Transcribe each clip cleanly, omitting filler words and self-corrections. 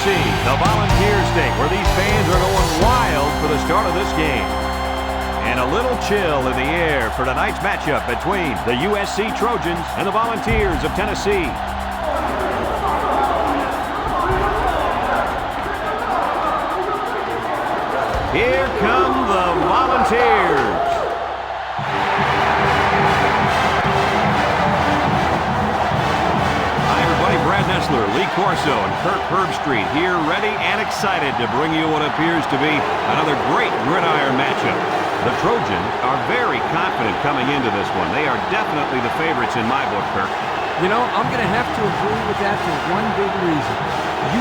Tennessee, the Volunteer State, where these fans are going wild for the start of this game. And a little chill in the air for tonight's matchup between the USC Trojans and the Volunteers of Tennessee. Here come the Volunteers. Hi, everybody. Brad Nessler, Lee Corso, and Kirk Herbstreit here, ready and excited to bring you what appears to be another great gridiron matchup. The Trojans are very confident coming into this one. They are definitely the favorites in my book, Kirk. You know, I'm going to have to agree with that for one big reason.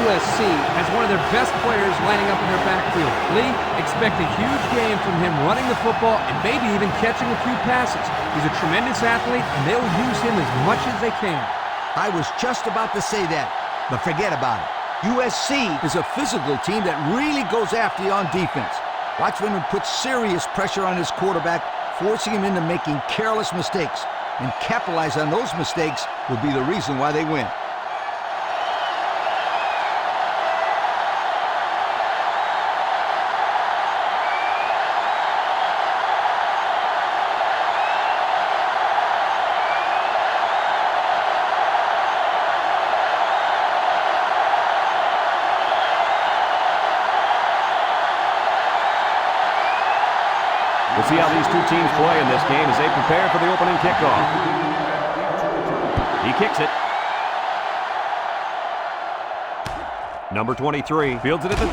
USC has one of their best players lining up in their backfield. Lee, expect a huge game from him running the football and maybe even catching a few passes. He's a tremendous athlete, and they'll use him as much as they can. I was just about to say that, but forget about it. USC is a physical team that really goes after you on defense. Watch when he puts serious pressure on his quarterback, forcing him into making careless mistakes. And capitalize on those mistakes will be the reason why they win. We'll see how these two teams play in this game as they prepare for the opening kickoff. He kicks it. Number 23 fields it at the 2.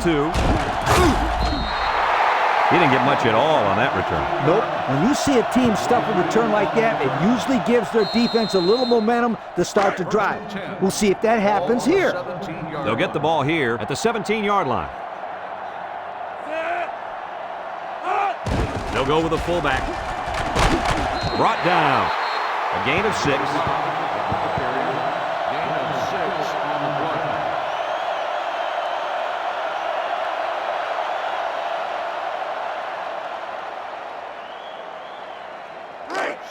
He didn't get much at all on that return. Nope. When you see a team stuff a return like that, it usually gives their defense a little momentum to start the drive. We'll see if that happens here. They'll get the ball here at the 17-yard line. They'll go with a fullback. Brought down. A gain of 6.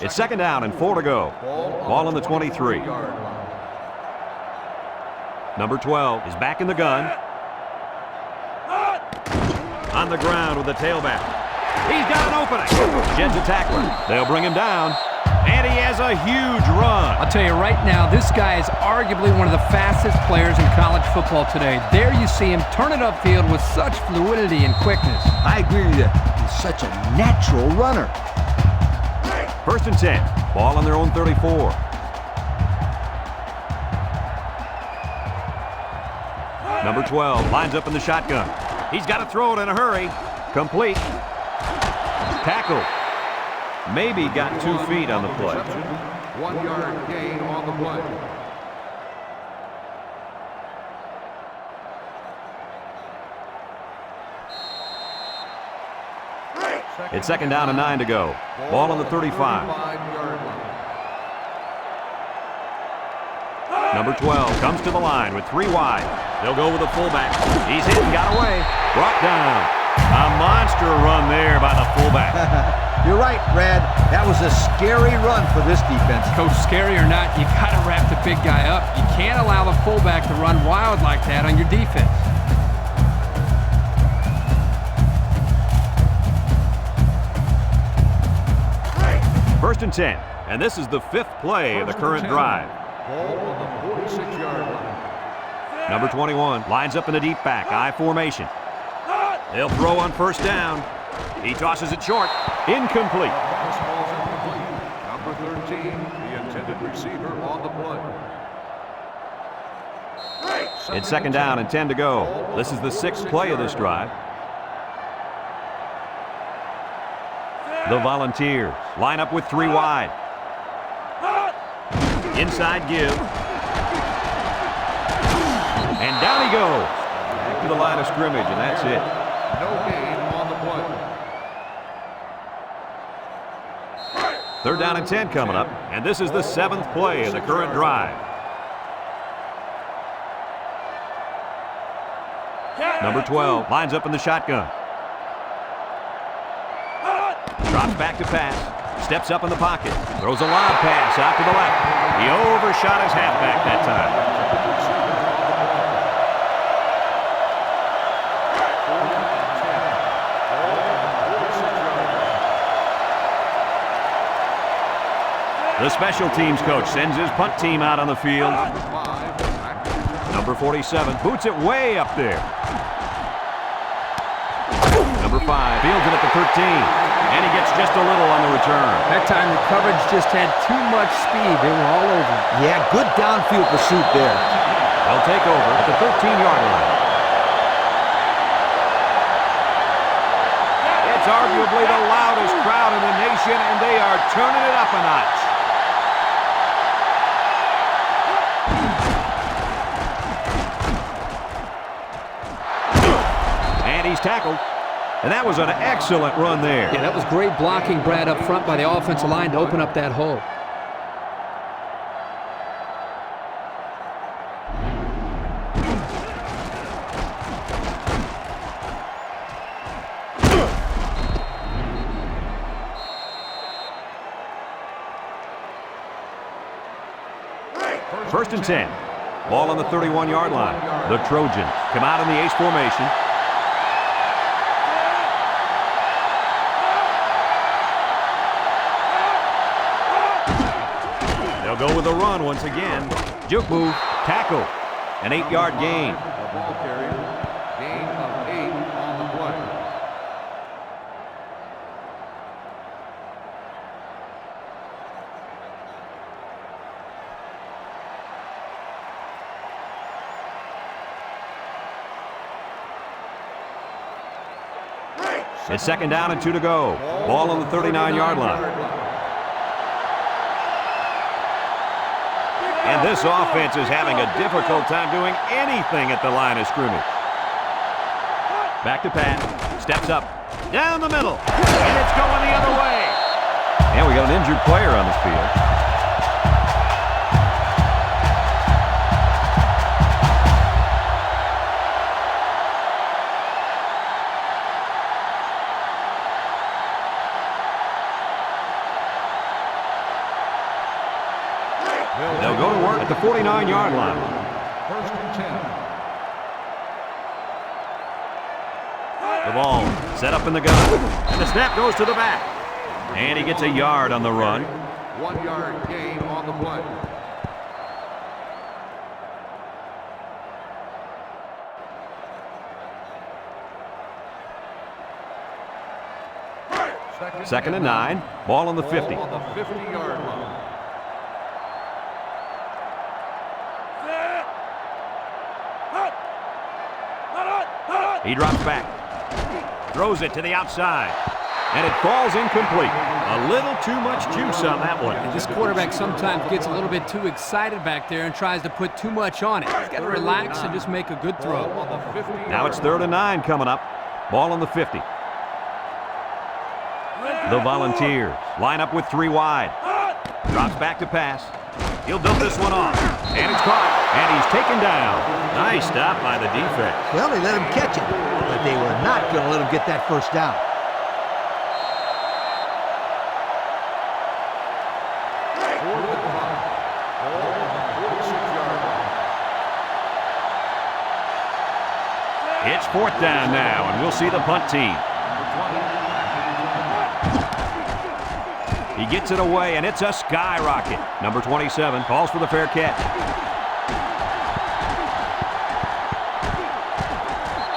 It's second down and 4 to go. Ball on the 23. Number 12 is back in the gun. On the ground with the tailback. He's got an opening. Jed's a tackler. They'll bring him down. And he has a huge run. I'll tell you right now, this guy is arguably one of the fastest players in college football today. There you see him turn it upfield with such fluidity and quickness. I agree with you. He's such a natural runner. First and 10. Ball on their own 34. Number 12 lines up in the shotgun. He's got to throw it in a hurry. Complete. Tackle. Maybe got 2 feet on the play. 1 yard gain on the play. It's second down and 9 to go. Ball on the 35. Number 12 comes to the line with 3 wide. They'll go with a fullback. He's hit and got away. Brought down. A monster run there by the fullback. You're right, Brad. That was a scary run for this defense. Coach, scary or not, you got to wrap the big guy up. You can't allow the fullback to run wild like that on your defense. First and 10, and this is the 5th play of the current drive. Ball on the 46-yard line. Number 21 lines up in the deep back, I formation. They'll throw on first down. He tosses it short. Incomplete. This ball's incomplete. Number 13, the intended receiver on the play. It's second down and 10 to go. This is the 6th play of this drive. The Volunteers line up with 3 wide. Inside give. And down he goes. Back to the line of scrimmage, and that's it. No gain on the play. Third down and 10 coming up, and this is the 7th play of the current drive. Number 12 lines up in the shotgun. Drops back to pass. Steps up in the pocket. Throws a lob pass out to the left. He overshot his halfback that time. The special teams coach sends his punt team out on the field. Number 47 boots it way up there. Number 5 fields it at the 13. And he gets just a little on the return. That time the coverage just had too much speed. They were all over it. Yeah, good downfield pursuit there. They'll take over at the 13-yard line. It's arguably the loudest crowd in the nation, and they are turning it up a notch. And he's tackled. And that was an excellent run there. Yeah, that was great blocking, Brad, up front by the offensive line to open up that hole. First and 10. Ball on the 31-yard line. The Trojans come out in the ace formation. They'll go with a run once again. Juke move, tackle, an 8-yard gain. The ball carrier, gain of 8 on the play. It's second down and 2 to go. Ball on the 39-yard line. And this offense is having a difficult time doing anything at the line of scrimmage. Back to Pat. Steps up. Down the middle. And it's going the other way. And we got an injured player on this field. They'll go to work at the 49-yard line. First and 10. The ball set up in the gun. And the snap goes to the back. And he gets a yard on the run. 1-yard gain on the play. Second and 9. Ball on the 50. Ball on the 50-yard line. He drops back. Throws it to the outside. And it falls incomplete. A little too much juice on that one. And this quarterback sometimes gets a little bit too excited back there and tries to put too much on it. He's got to relax and just make a good throw. Now it's 3rd and 9 coming up. Ball on the 50. The Volunteers line up with 3 wide. Drops back to pass. He'll dump this one off. And it's caught. And he's taken down. Nice stop by the defense. Well, they let him catch it, but they were not going to let him get that first down. It's 4th down now, and we'll see the punt team. He gets it away, and it's a skyrocket. Number 27 calls for the fair catch.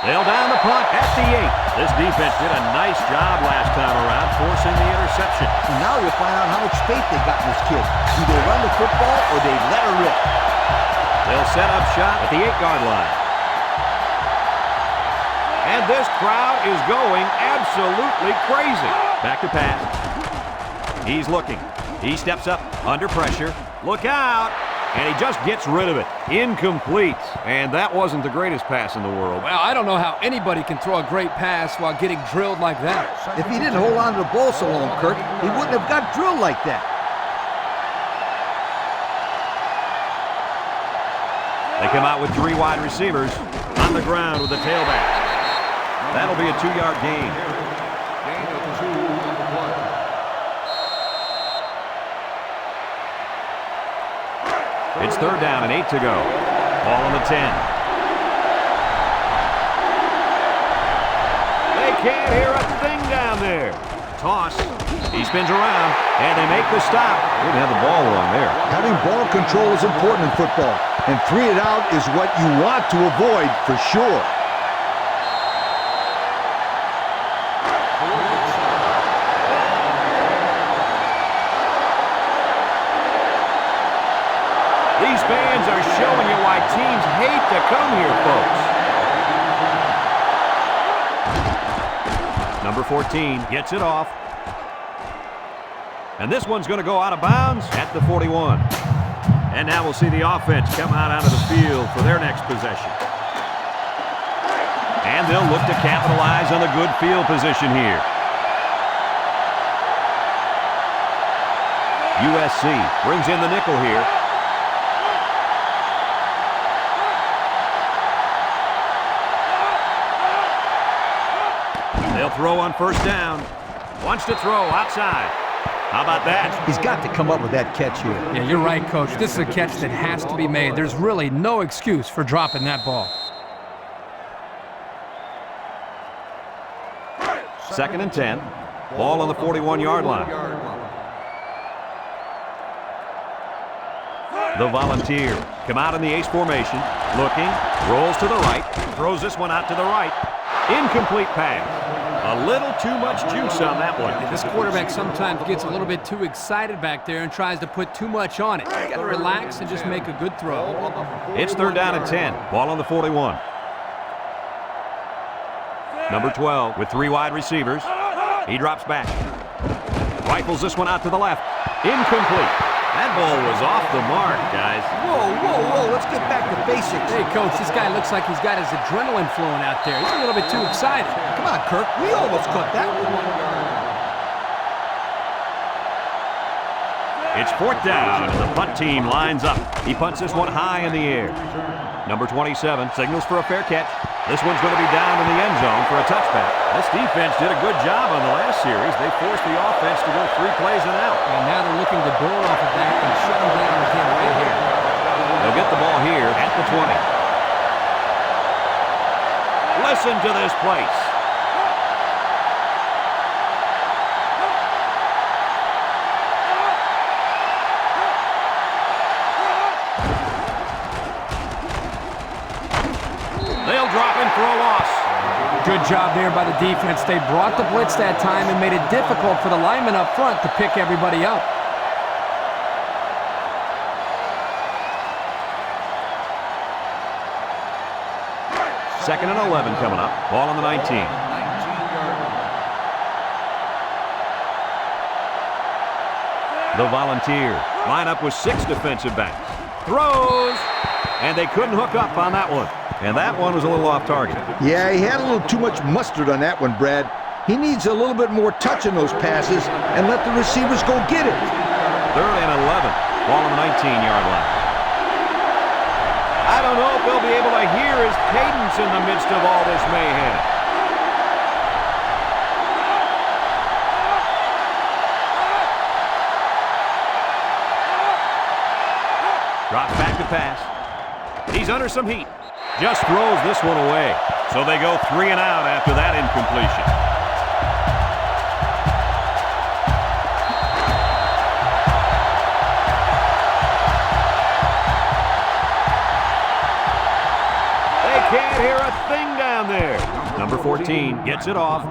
They'll down the punt at the 8. This defense did a nice job last time around, forcing the interception. And now you'll find out how much faith they got in this kid. Do they run the football or they let her rip? They'll set up shop at the 8-yard line. And this crowd is going absolutely crazy. Back to pass. He's looking. He steps up under pressure. Look out. And he just gets rid of it. Incomplete. And that wasn't the greatest pass in the world. Well, I don't know how anybody can throw a great pass while getting drilled like that. If he didn't hold on to the ball so long, Kirk, he wouldn't have got drilled like that. They come out with 3 wide receivers on the ground with the tailback. That'll be a 2-yard gain. Gain of 2 on the play. It's 3rd down and 8 to go. Ball on the 10. They can't hear a thing down there. toss. He spins around, and they make the stop. Didn't have the ball long there. Having ball control is important in football, and 3 and out is what you want to avoid for sure. These fans are showing you why teams hate to come here, folks. Number 14 gets it off. And this one's going to go out of bounds at the 41. And now we'll see the offense come out onto the field for their next possession. And they'll look to capitalize on the good field position here. USC brings in the nickel here. They'll throw on first down. Wants to throw outside. How about that? He's got to come up with that catch here. Yeah, you're right, Coach. This is a catch that has to be made. There's really no excuse for dropping that ball. 2nd and 10. Ball on the 41-yard line. The Volunteers come out in the ace formation. Looking. Rolls to the right. Throws this one out to the right. Incomplete pass. A little too much juice on that one. This quarterback sometimes gets a little bit too excited back there and tries to put too much on it. You got to relax and just make a good throw. It's 3rd down and 10. Ball on the 41. Number 12 with 3 wide receivers. He drops back. Rifles this one out to the left. Incomplete. That ball was off the mark, guys. Whoa. Let's get back to basics. Hey, Coach, this guy looks like he's got his adrenaline flowing out there. He's a little bit too excited. Come on, Kirk. We almost caught that one. It's 4th down, and the punt team lines up. He punts this one high in the air. Number 27 signals for a fair catch. This one's going to be down in the end zone for a touchback. This defense did a good job on the last series. They forced the offense to go 3 plays and out. And now they're looking to build off of that and shut them down again right here. They'll get the ball here at the 20. Listen to this place. They'll drop in for a loss. Good job there by the defense. They brought the blitz that time and made it difficult for the linemen up front to pick everybody up. Second and 11 coming up. Ball on the 19. The Volunteers line up with 6 defensive backs. Throws, and they couldn't hook up on that one. And that one was a little off target. Yeah, he had a little too much mustard on that one, Brad. He needs a little bit more touch in those passes and let the receivers go get it. 3rd and 11. Ball on the 19-yard line. I don't know if they'll be able to hear his cadence in the midst of all this mayhem. Drops back to pass. He's under some heat. Just throws this one away. So they go 3 and out after that incompletion. They can't hear a thing down there. Number 14 gets it off.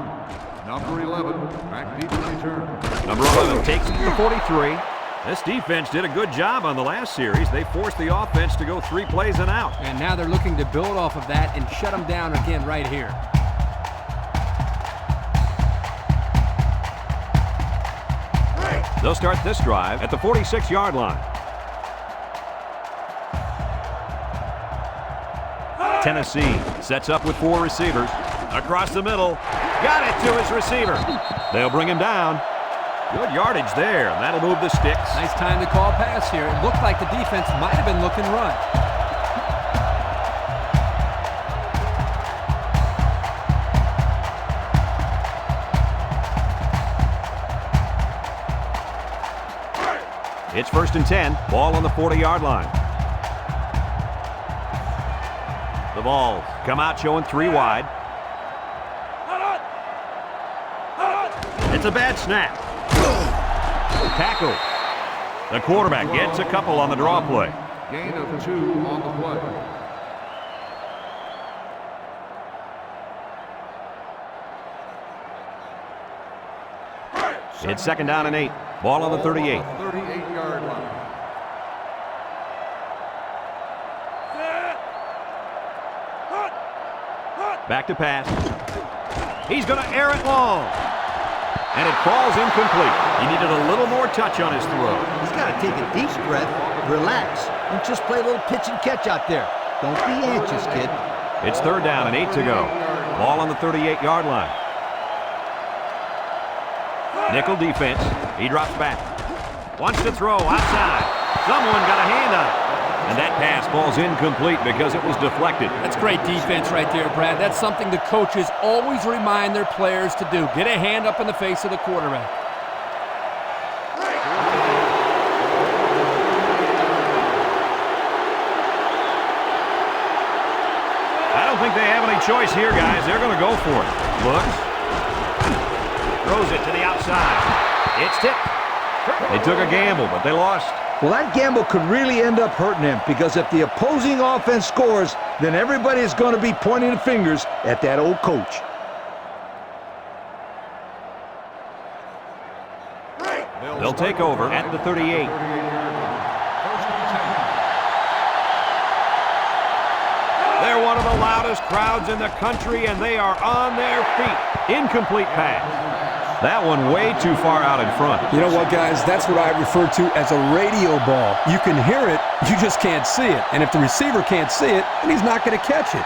Number 11, back deep in return. Number 11 takes it to the 43. This defense did a good job on the last series. They forced the offense to go 3 plays and out. And now they're looking to build off of that and shut them down again right here. They'll start this drive at the 46-yard line. Tennessee sets up with 4 receivers. Across the middle. Got it to his receiver. They'll bring him down. Good yardage there, and that'll move the sticks. Nice time to call pass here. It looked like the defense might have been looking run. It's 1st and 10. Ball on the 40-yard line. The Vols come out showing 3 wide. It's a bad snap. Tackle. The quarterback gets a couple on the draw play. Gain of 2 on the play. It's 2nd down and 8. Ball on the 38. 38-yard line. Back to pass. He's going to air it long. And it falls incomplete. He needed a little more touch on his throw. He's got to take a deep breath, relax, and just play a little pitch and catch out there. Don't be anxious, kid. It's 3rd down and 8 to go. Ball on the 38-yard line. Nickel defense. He drops back. Wants to throw outside. Someone got a hand on it. And that pass falls incomplete because it was deflected. That's great defense right there, Brad. That's something the coaches always remind their players to do. Get a hand up in the face of the quarterback. I don't think they have any choice here, guys. They're going to go for it. Looks. Throws it to the outside. It's tipped. They took a gamble, but they lost. Well, that gamble could really end up hurting him because if the opposing offense scores, then everybody is going to be pointing the fingers at that old coach. They'll take over at the 38. They're one of the loudest crowds in the country, and they are on their feet. Incomplete pass. That one way too far out in front. You know what, guys? That's what I refer to as a radio ball. You can hear it, you just can't see it. And if the receiver can't see it, then he's not going to catch it.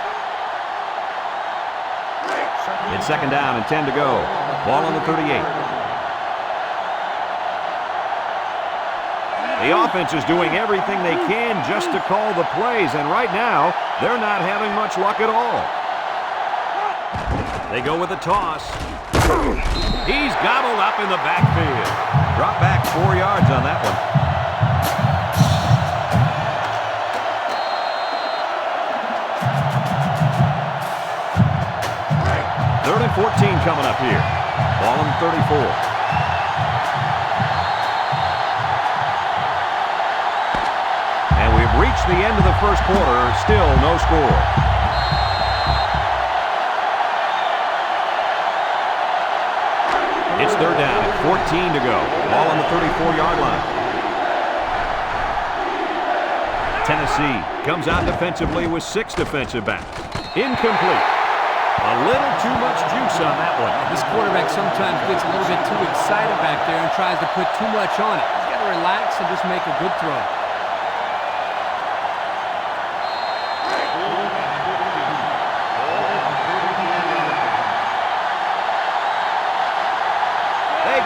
It's 2nd down and 10 to go. Ball on the 38. The offense is doing everything they can just to call the plays, and right now, they're not having much luck at all. They go with a toss. He's gobbled up in the backfield. Drop back 4 yards on that one. Third and 14 coming up here. Ball on 34. And we've reached the end of the first quarter. Still no score. It's 3rd down at 14 to go. Ball on the 34-yard line. Tennessee comes out defensively with 6 defensive backs. Incomplete. A little too much juice on that one. This quarterback sometimes gets a little bit too excited back there and tries to put too much on it. He's got to relax and just make a good throw.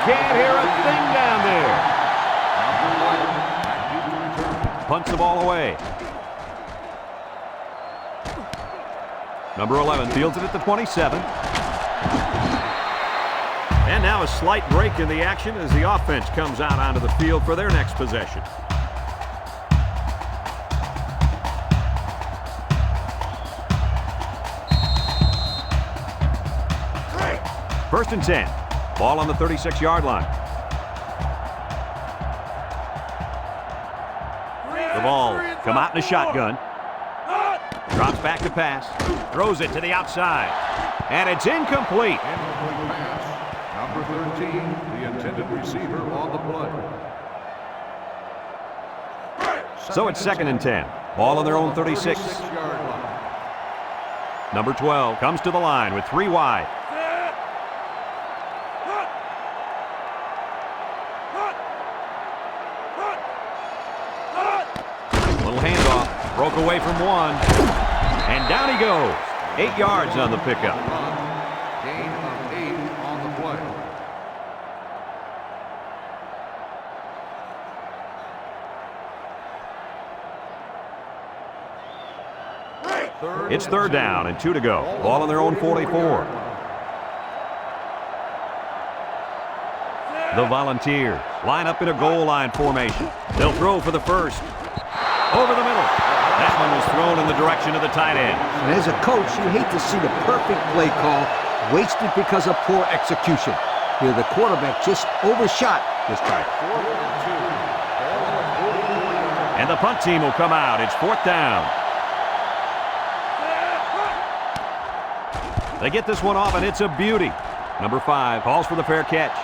Can't hear a thing down there. Punts the ball away. Number 11 fields it at the 27. And now a slight break in the action as the offense comes out onto the field for their next possession. First and 10. Ball on the 36-yard line. The ball come out in a shotgun. Drops back to pass. Throws it to the outside. And it's incomplete. Incomplete pass. Number 13, the intended receiver on the play. So it's 2nd and 10. Ball on their own 36. 36-yard line. Number 12 comes to the line with 3 wide. Little handoff. Broke away from one. And down he goes. 8 yards on the pickup. Gain of 8 on the play. It's 3rd down and 2 to go. Ball on their own 44. The Volunteers line up in a goal line formation. They'll throw for the first. Over the middle. That one was thrown in the direction of the tight end. And as a coach, you hate to see the perfect play call wasted because of poor execution. Here, the quarterback just overshot this time. And the punt team will come out. It's 4th down. They get this one off, and it's a beauty. Number 5 calls for the fair catch.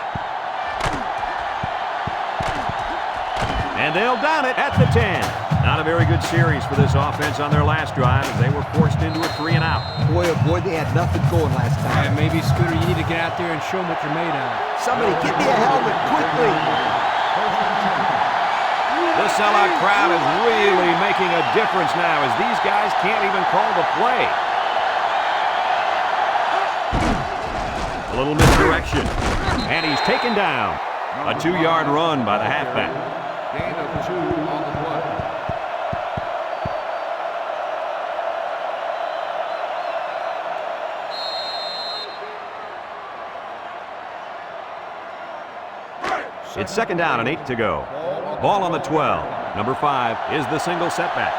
And they'll down it at the 10. Not a very good series for this offense on their last drive as they were forced into a 3 and out. Boy, oh boy, they had nothing going last time. And maybe, Scooter, you need to get out there and show them what you're made of. Somebody get me a helmet quickly. The sellout crowd is really making a difference now as these guys can't even call the play. A little misdirection. And he's taken down. A 2-yard run by the halfback. Gain of 2 on the play. It's 2nd down and 8 to go. Ball on the 12. Number 5 is the single setback.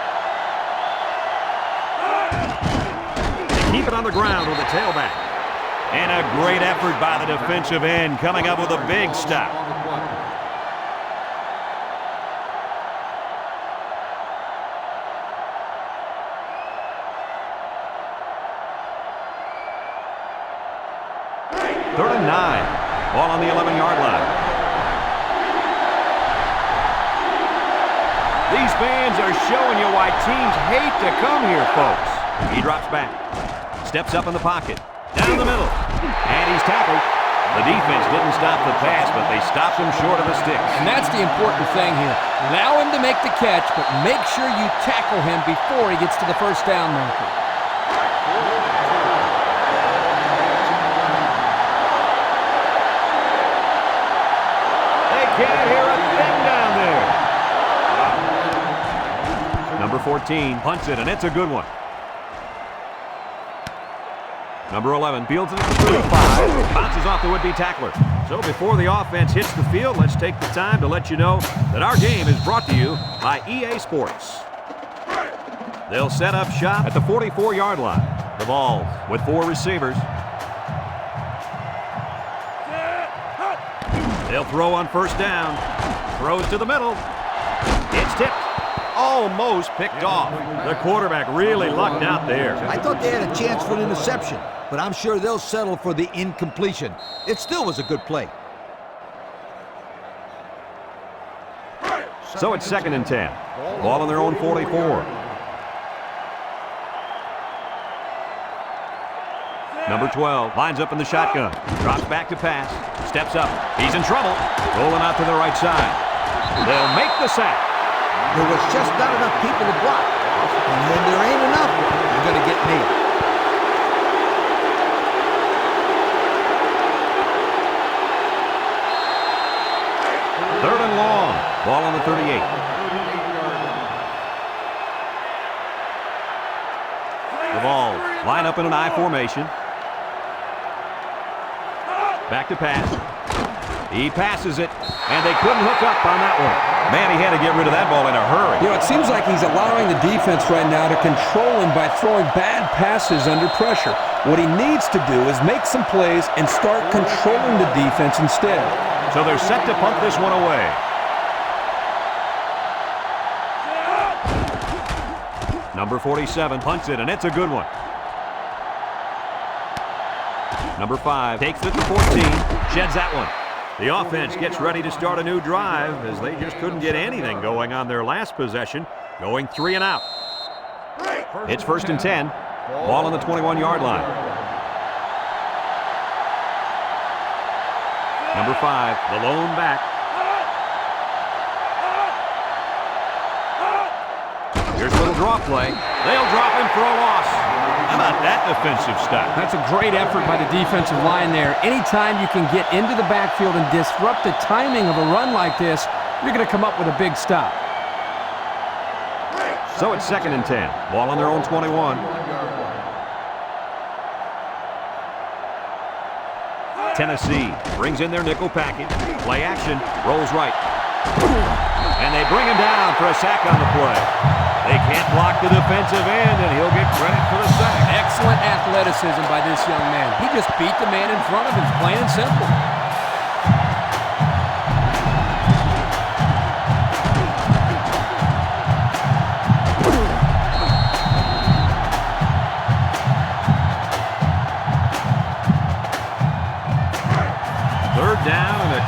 They keep it on the ground with the tailback. And a great effort by the defensive end coming up with a big stop. Third and 9. Ball on the 11-yard line. These fans are showing you why teams hate to come here, folks. He drops back. Steps up in the pocket. Down the middle. And he's tackled. The defense didn't stop the pass, but they stopped him short of the sticks. And that's the important thing here. Allow him to make the catch, but make sure you tackle him before he gets to the first down marker. They can't hear a thing down there. Number 14 punts it, and it's a good one. Number 11 fields it at the 35. Bounces off the would-be tackler. So before the offense hits the field, let's take the time to let you know that our game is brought to you by EA Sports. They'll set up shop at the 44-yard line. The ball with 4 receivers. They'll throw on first down. Throws to the middle. It's tipped. Almost picked off. The quarterback really lucked out there. I thought they had a chance for an interception, but I'm sure they'll settle for the incompletion. It still was a good play. So it's 2nd and 10. Ball on their own 44. Number 12 lines up in the shotgun. Drops back to pass. Steps up. He's in trouble. Rolling out to the right side. They'll make the sack. There was just not enough people to block. And when there ain't enough, you're going to get nailed. Third and long. Ball on the 38. The ball line up in an I formation. Back to pass. He passes it, and they couldn't hook up on that one. Man, he had to get rid of that ball in a hurry. You know, it seems like he's allowing the defense right now to control him by throwing bad passes under pressure. What he needs to do is make some plays and start controlling the defense instead. So they're set to punt this one away. Number 47 punts it, and it's a good one. Number 5 takes it to 14, sheds that one. The offense gets ready to start a new drive as they just couldn't get anything going on their last possession, going 3 and out. It's 1st and 10, ball on the 21-yard line. Number 5, the lone back. Here's a little draw play. They'll drop him for a loss. How about that defensive stop? That's a great effort by the defensive line there. Anytime you can get into the backfield and disrupt the timing of a run like this, you're going to come up with a big stop. So it's 2nd and 10. Ball on their own 21. Tennessee brings in their nickel package. Play action. Rolls right. And they bring him down for a sack on the play. They can't block the defensive end, and he'll get credit for the sack. Excellent athleticism by this young man. He just beat the man in front of him, plain and simple.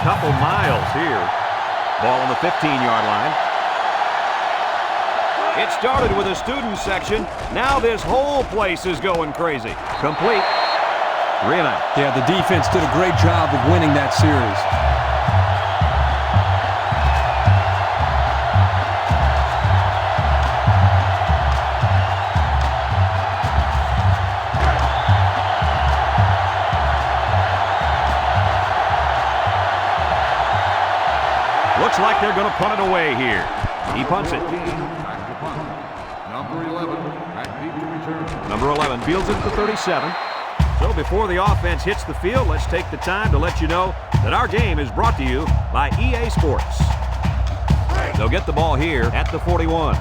couple miles here. Ball on the 15-yard line. It started with a student section. Now this whole place is going crazy. Complete. 3 and out. Yeah, the defense did a great job of winning that series. Looks like they're going to punt it away here. He punts it. Number 11, back deep to return. Number 11 fields it at the 37. So before the offense hits the field, let's take the time to let you know that our game is brought to you by EA Sports. They'll get the ball here at the 41.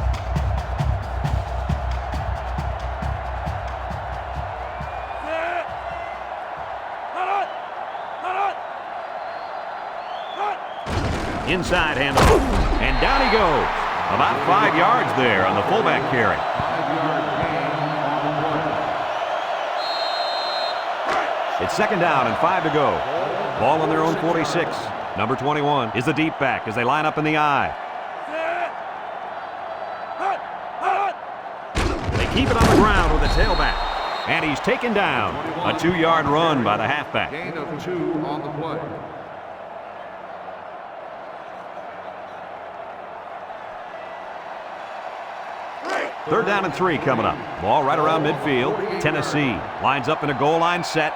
Inside handoff, and down he goes. About 5 yards there on the fullback carry. 5-yard gain on the play. It's second down and 5 to go. Ball on their own 46. Number 21 is the deep back as they line up in the I. They keep it on the ground with the tailback. And he's taken down. A 2-yard run by the halfback. Gain of 2 on the play. Third down and 3 coming up. Ball right around midfield. Tennessee lines up in a goal line set.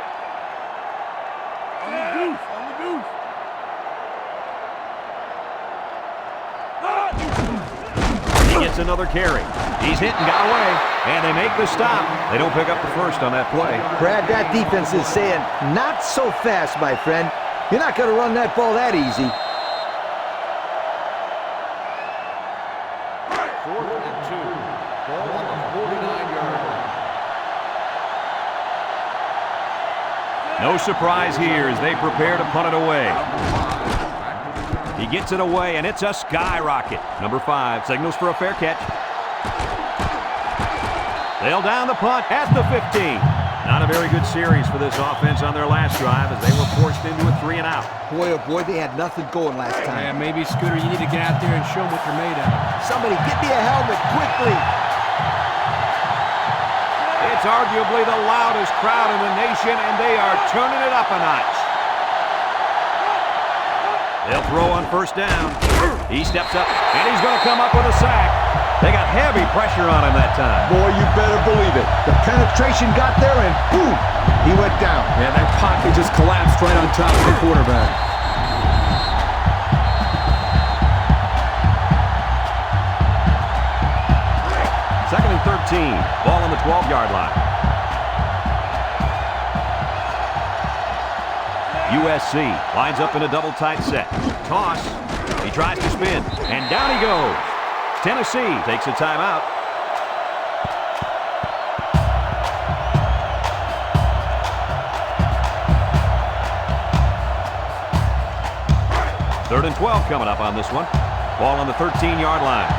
He gets another carry. He's hit and got away, and they make the stop. They don't pick up the first on that play. Brad, that defense is saying, not so fast, my friend. You're not going to run that ball that easy. 4th and 2. Ball on the 49-yard line. No surprise here as they prepare to punt it away. He gets it away, and it's a skyrocket. Number 5 signals for a fair catch. They'll down the punt at the 15. Not a very good series for this offense on their last drive as they were forced into a 3 and out. Boy, oh boy, they had nothing going last time. Yeah, maybe, Scooter, you need to get out there and show them what you're made of. Somebody get me a helmet quickly. It's arguably the loudest crowd in the nation, and they are turning it up a notch. They'll throw on first down. He steps up, and he's going to come up with a sack. They got heavy pressure on him that time. Boy, you better believe it. The penetration got there, and boom, he went down. Yeah, that pocket just collapsed right on top of the quarterback. Second and 13. Ball on the 12-yard line. USC lines up in a double tight set. Toss. He tries to spin, and down he goes. Tennessee takes a timeout. Third and 12 coming up on this one. Ball on the 13-yard line.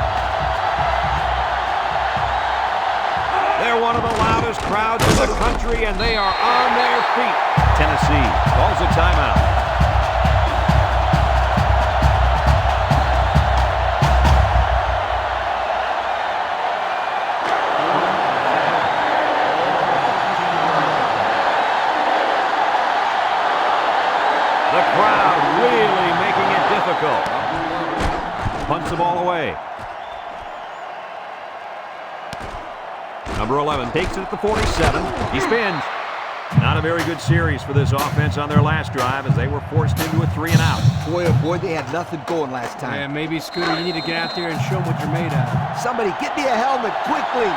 They're one of the loudest crowds in the country, and they are on their feet. Tennessee calls a timeout. The crowd really making it difficult. Punts the ball away. Number 11 takes it at the 47. He spins. Not a very good series for this offense on their last drive as they were forced into a 3 and out. Boy, oh boy, they had nothing going last time. Yeah, maybe, Scooter, you need to get out there and show them what you're made of. Somebody get me a helmet quickly.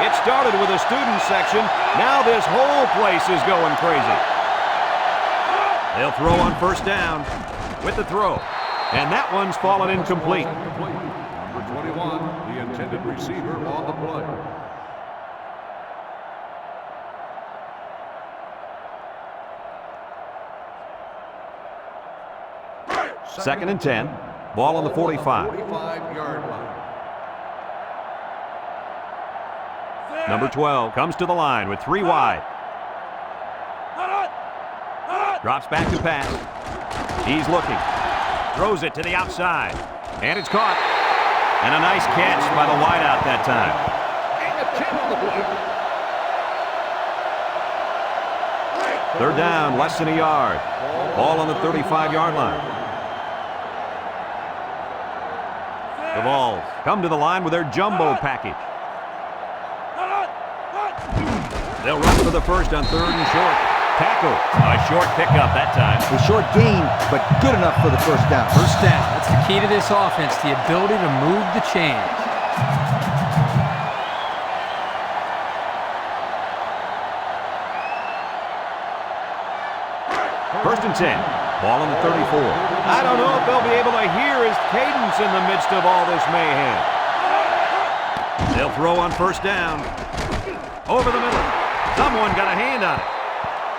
It started with a student section. Now this whole place is going crazy. They'll throw on first down with the throw. And that one's fallen incomplete. Number 21, the intended receiver on the play. Second and 10. Ball on the 45. 45-yard line. Number 12 comes to the line with 3 wide. Drops back to pass. He's looking. Throws it to the outside. And it's caught. And a nice catch by the wideout that time. Third down, less than a yard. Ball on the 35-yard line. The Vols come to the line with their jumbo package. They'll run for the first on 3rd and short. Tackle. A short pickup that time. A short gain, but good enough for the first down. First down. That's the key to this offense, the ability to move the chains. First and 10. Ball on the 34. I don't know if they'll be able to hear his cadence in the midst of all this mayhem. They'll throw on first down. Over the middle. Someone got a hand on it.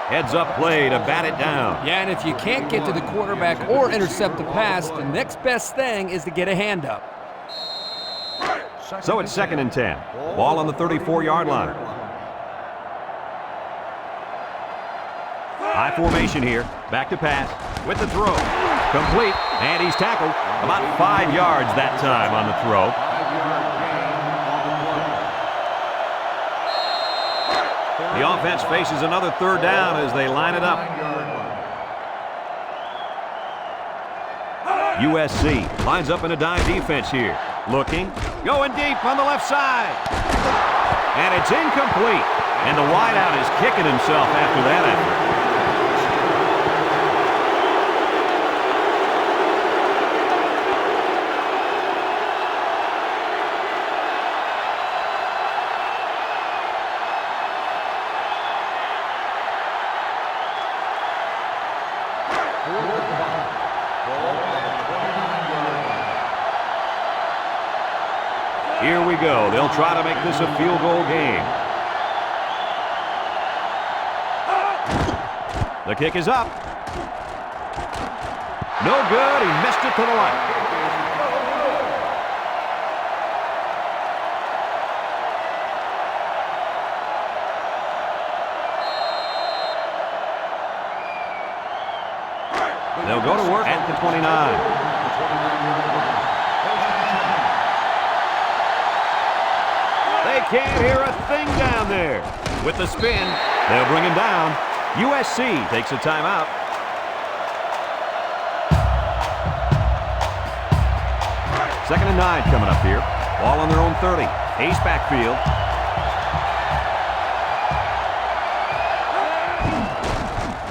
Heads up play to bat it down. Yeah, and if you can't get to the quarterback or intercept the pass, the next best thing is to get a hand up. So it's 2nd and 10. Ball on the 34-yard line. High formation here. Back to pass. With the throw. Complete. And he's tackled. About 5 yards that time on the throw. The offense faces another 3rd down as they line it up. USC lines up in a dime defense here. Looking. Going deep on the left side. And it's incomplete. And the wideout is kicking himself after that effort. Here we go. They'll try to make this a field goal game. The kick is up. No good. He missed it to the right. They'll go to work at the 29. They can't hear a thing down there. With the spin, they'll bring him down. USC takes a timeout. Second and 9 coming up here. Ball on their own 30. Ace backfield.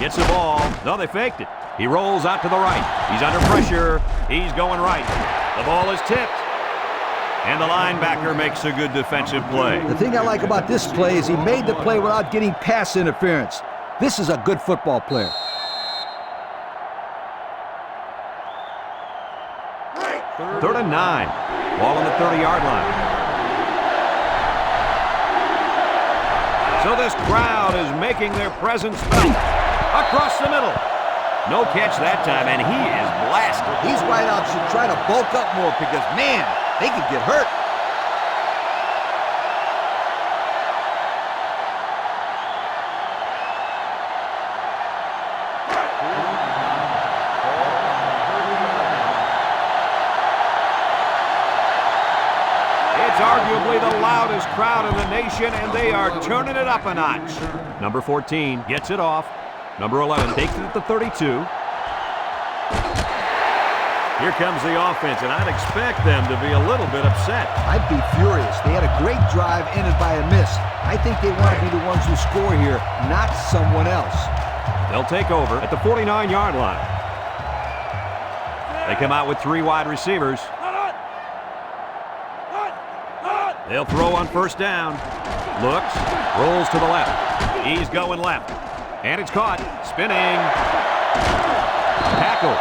Gets the ball. No, they faked it. He rolls out to the right. He's under pressure. He's going right. The ball is tipped. And the linebacker makes a good defensive play. The thing I like about this play is he made the play without getting pass interference. This is a good football player. Third and 9. Ball on the 30-yard line. So this crowd is making their presence felt. Across the middle. No catch that time, and he is blasted. These wideouts should try to bulk up more because, man, they could get hurt. It's arguably the loudest crowd in the nation, and they are turning it up a notch. Number 14 gets it off. Number 11 takes it at the 32. Here comes the offense, and I'd expect them to be a little bit upset. I'd be furious. They had a great drive, ended by a miss. I think they want to be the ones who score here, not someone else. They'll take over at the 49-yard line. They come out with 3 wide receivers. They'll throw on first down. Looks, rolls to the left. He's going left. And it's caught. Spinning. Tackle.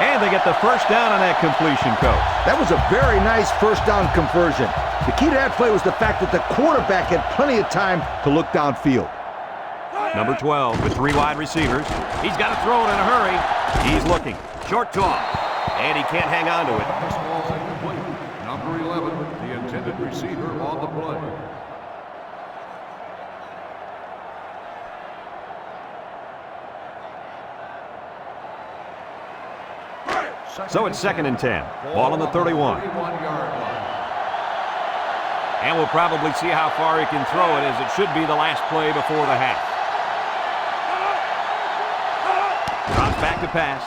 And they get the first down on that completion, Coach. That was a very nice first down conversion. The key to that play was the fact that the quarterback had plenty of time to look downfield. Number 12 with 3 wide receivers. He's got to throw it in a hurry. He's looking. Short toss. And he can't hang on to it. This ball's incomplete. Number 11, the intended receiver on the play. So it's 2nd and 10. Ball on the 31. And we'll probably see how far he can throw it, as it should be the last play before the half. Drops back to pass.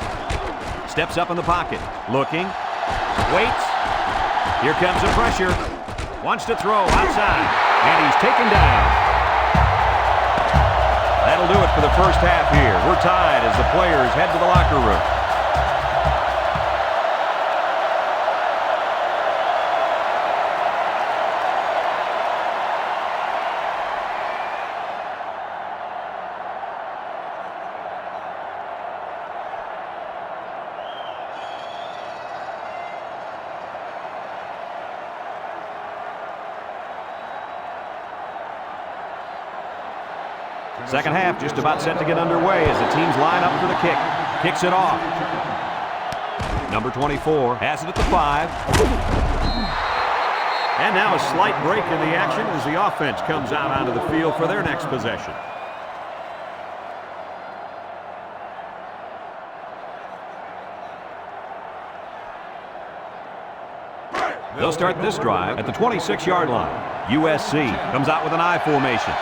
Steps up in the pocket. Looking. Waits. Here comes the pressure. Wants to throw outside. And he's taken down. That'll do it for the first half here. We're tied as the players head to the locker room. Second half just about set to get underway as the teams line up for the kick. Kicks it off. Number 24 has it at the 5. And now a slight break in the action as the offense comes out onto the field for their next possession. They'll start this drive at the 26-yard line. USC comes out with an I formation.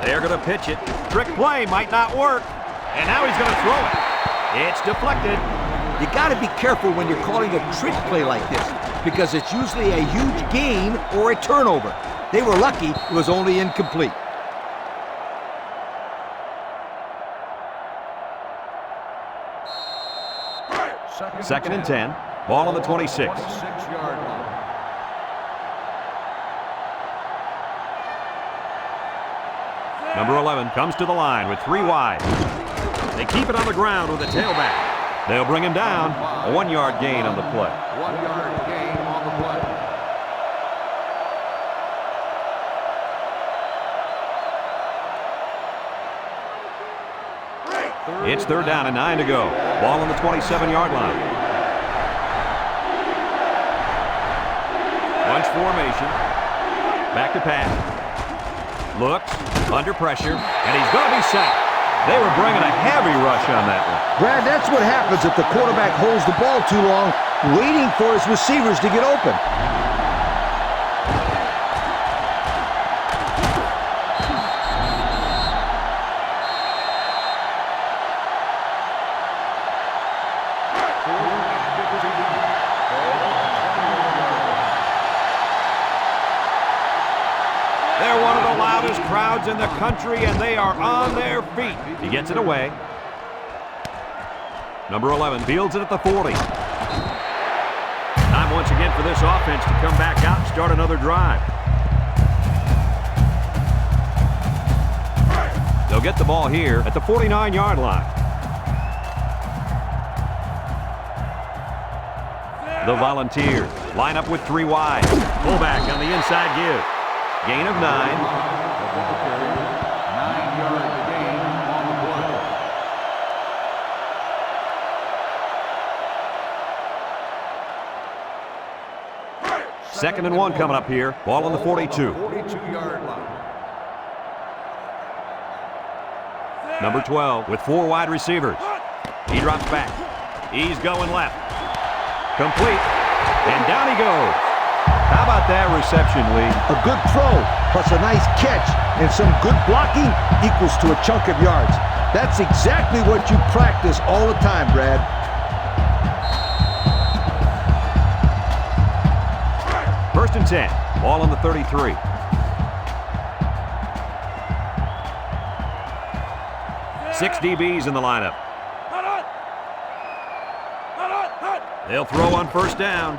They're going to pitch it. Trick play might not work. And now he's going to throw it. It's deflected. You got to be careful when you're calling a trick play like this, because it's usually a huge gain or a turnover. They were lucky it was only incomplete. Second and 10. Ball on the 26. Number 11 comes to the line with 3 wide. They keep it on the ground with a tailback. They'll bring him down. A 1-yard gain on the play. 1-yard gain on the play. It's 3rd down and 9 to go. Ball on the 27-yard line. Bunch formation. Back to pass. Looks, under pressure, and he's going to be sacked. They were bringing a heavy rush on that one. Brad, that's what happens if the quarterback holds the ball too long, waiting for his receivers to get open. They're one of the loudest crowds in the country, and they are on their feet. He gets it away. Number 11 fields it at the 40. Time once again for this offense to come back out and start another drive. They'll get the ball here at the 49-yard line. The Volunteers line up with 3 wide. Fullback on the inside give. Gain of 9. 9-yard gain on the play. 2nd and 1 coming up here. Ball on the 42. 42-yard line. Number 12 with 4 wide receivers. He drops back. He's going left. Complete. And down he goes. How about that reception, Lee? A good throw, plus a nice catch, and some good blocking equals to a chunk of yards. That's exactly what you practice all the time, Brad. First and 10. Ball on the 33. Six DBs in the lineup. They'll throw on first down.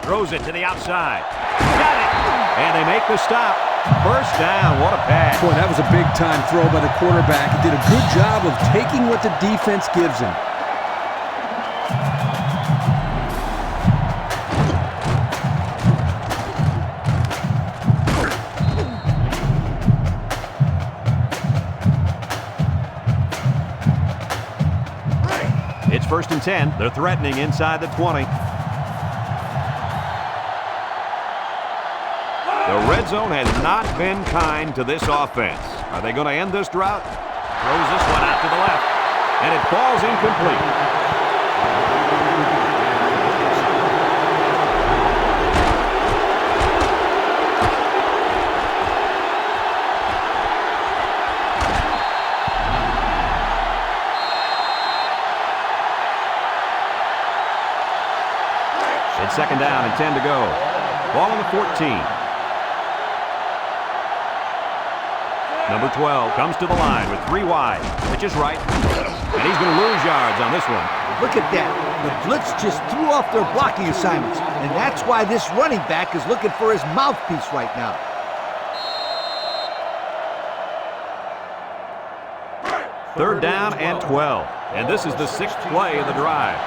Throws it to the outside. Got it! And they make the stop. First down. What a pass. Boy, that was a big-time throw by the quarterback. He did a good job of taking what the defense gives him. It's first and 10. They're threatening inside the 20. The red zone has not been kind to this offense. Are they going to end this drought? Throws this one out to the left. And it falls incomplete. It's second down and 10 to go. Ball on the 14. Number 12 comes to the line with 3 wide. Pitch is right. And he's going to lose yards on this one. Look at that. The blitz just threw off their blocking assignments. And that's why this running back is looking for his mouthpiece right now. Third down and 12. And this is the 6th play of the drive.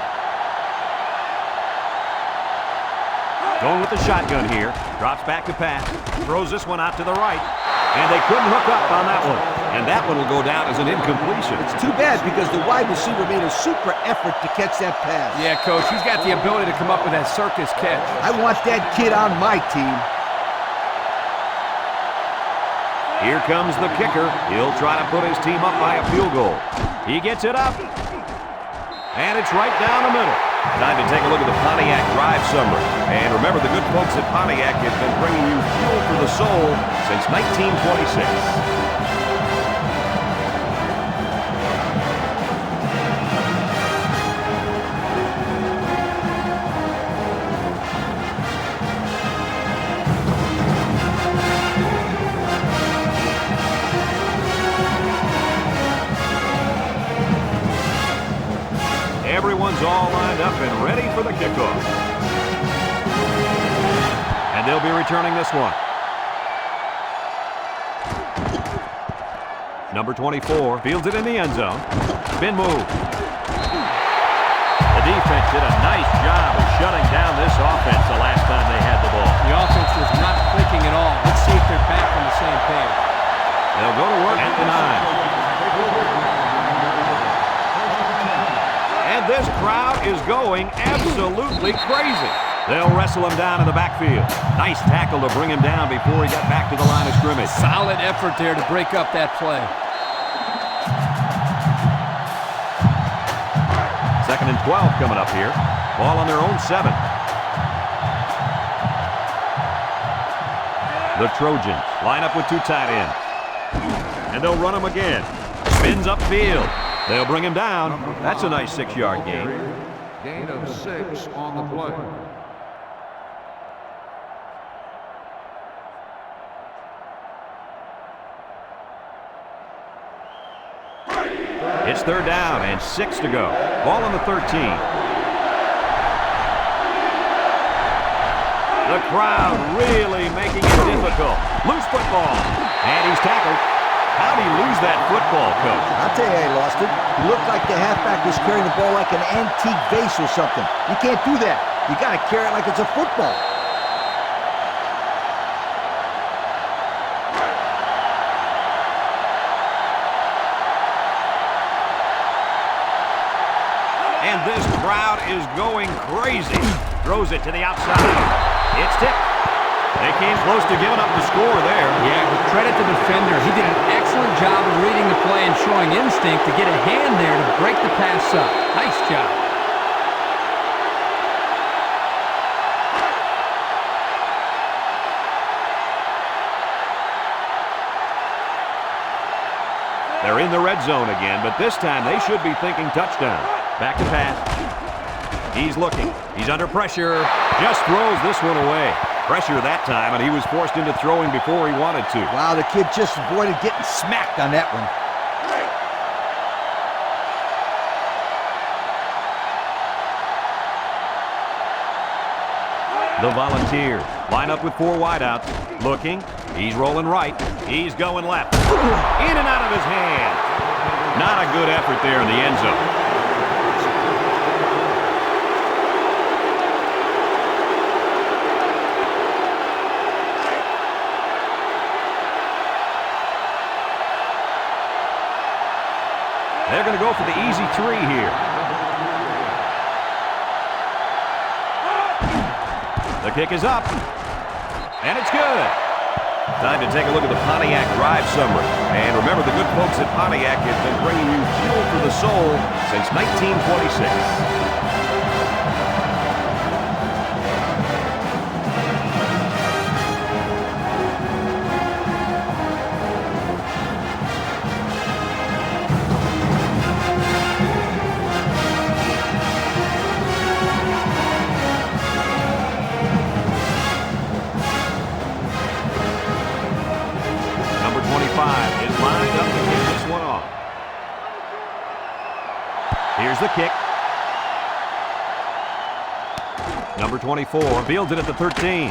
Going with the shotgun here. Drops back to pass. Throws this one out to the right. And they couldn't hook up on that one. And that one will go down as an incompletion. It's too bad because the wide receiver made a super effort to catch that pass. Yeah, Coach, he's got the ability to come up with that circus catch. I want that kid on my team. Here comes the kicker. He'll try to put his team up by a field goal. He gets it up. And it's right down the middle. Time to take a look at the Pontiac Drive Summary. And remember, the good folks at Pontiac have been bringing you fuel for the soul since 1926. Everyone's all lined up and ready for the kickoff. And they'll be returning this one. Number 24 fields it in the end zone. Spin move. The defense did a nice job of shutting down this offense the last time they had the ball. The offense was not clicking at all. Let's see if they're back on the same page. They'll go to work at the 9. And this crowd is going absolutely crazy. They'll wrestle him down in the backfield. Nice tackle to bring him down before he got back to the line of scrimmage. Solid effort there to break up that play. Second and 12 coming up here. Ball on their own 7. The Trojans line up with 2 tight ends. And they'll run him again. Spins upfield. They'll bring him down. That's a nice 6-yard gain. Gain of 6 on the play. It's third down and 6 to go. Ball on the 13. The crowd really making it difficult. Loose football. And he's tackled. How'd he lose that football, Coach? I'll tell you how he lost it. He looked like the halfback was carrying the ball like an antique vase or something. You can't do that. You got to carry it like it's a football. And this crowd is going crazy. Throws it to the outside. It's tipped. They came close to giving up the score there. Yeah, but credit the defender. He did an excellent job of reading the play and showing instinct to get a hand there to break the pass up. Nice job. They're in the red zone again, but this time they should be thinking touchdown. Back to pass. He's looking. He's under pressure. Just throws this one away. Pressure that time, and he was forced into throwing before he wanted to. Wow, the kid just avoided getting smacked on that one. The Volunteers line up with 4 wideouts. Looking. He's rolling right. He's going left. In and out of his hand. Not a good effort there in the end zone. They're going to go for the easy 3 here. The kick is up. And it's good. Time to take a look at the Pontiac Drive summary. And remember, the good folks at Pontiac have been bringing you fuel for the soul since 1926. Is lined up to kick this one off. Here's the kick. Number 24 fields it at the 13.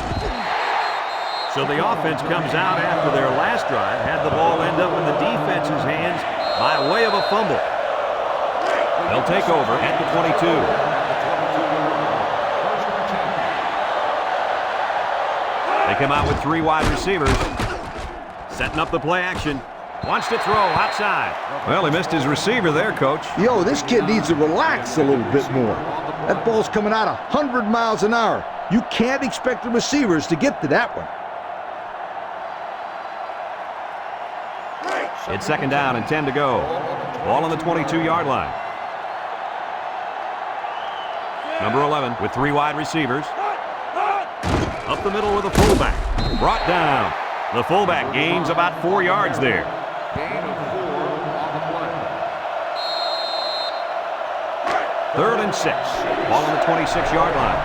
So the offense comes out after their last drive, had the ball end up in the defense's hands by way of a fumble. They'll take over at the 22. They come out with 3 wide receivers. Setting up the play action. Wants to throw outside. Well, he missed his receiver there, Coach. Yo, this kid needs to relax a little bit more. That ball's coming out 100 miles an hour. You can't expect the receivers to get to that one. It's second down and 10 to go. Ball on the 22-yard line. Number 11 with 3 wide receivers. Up the middle with a fullback. Brought down. The fullback gains about 4 yards there. Gain of 4 on the play. 3rd and 6. Ball on the 26-yard line.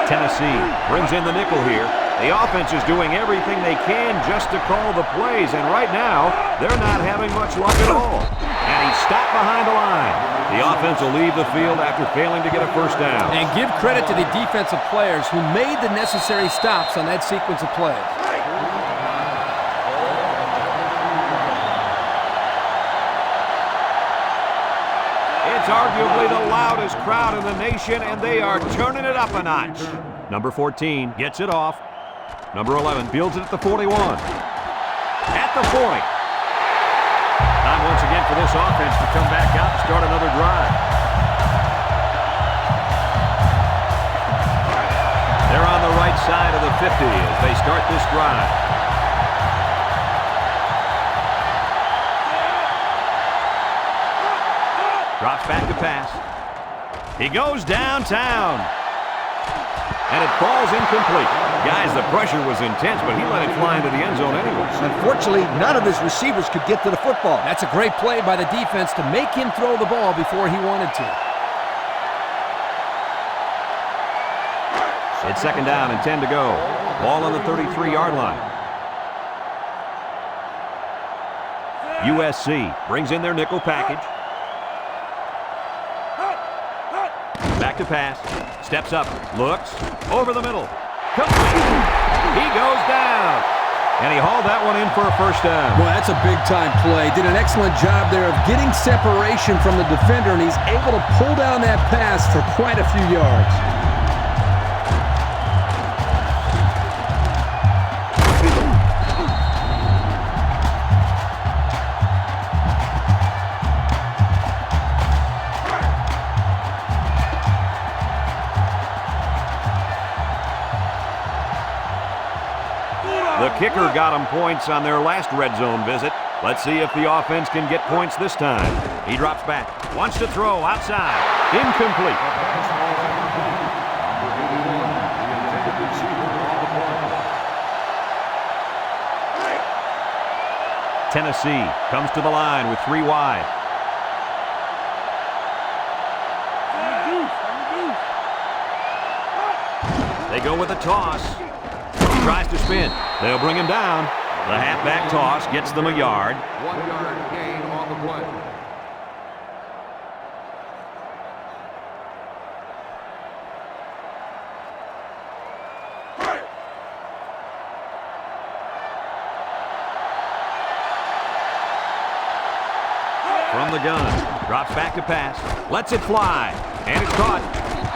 Tennessee brings in the nickel here. The offense is doing everything they can just to call the plays, and right now, they're not having much luck at all. And he's stopped behind the line. The offense will leave the field after failing to get a first down. And give credit to the defensive players who made the necessary stops on that sequence of plays. It's arguably the loudest crowd in the nation, and they are turning it up a notch. Number 14 gets it off. Number 11 fields it at the 41. At the 40. Time once again for this offense to come back out and start another drive. They're on the right side of the 50 as they start this drive. Drops back to pass. He goes downtown. And it falls incomplete. Guys, the pressure was intense, but he let it fly into the end zone anyway. Unfortunately, none of his receivers could get to the football. That's a great play by the defense to make him throw the ball before he wanted to. It's second down and 10 to go. Ball on the 33-yard line. USC brings in their nickel package. Back to pass. Steps up. Looks. Over the middle. Complete. He goes down. And he hauled that one in for a first down. Boy, that's a big-time play. Did an excellent job there of getting separation from the defender, and he's able to pull down that pass for quite a few yards. The kicker got them points on their last red zone visit. Let's see if the offense can get points this time. He drops back. Wants to throw outside. Incomplete. Tennessee comes to the line with 3 wide. They go with a toss. Tries to spin. They'll bring him down. The halfback toss gets them a yard. 1 yard gain on the play. From the gun. Drops back to pass. Lets it fly. And it's caught.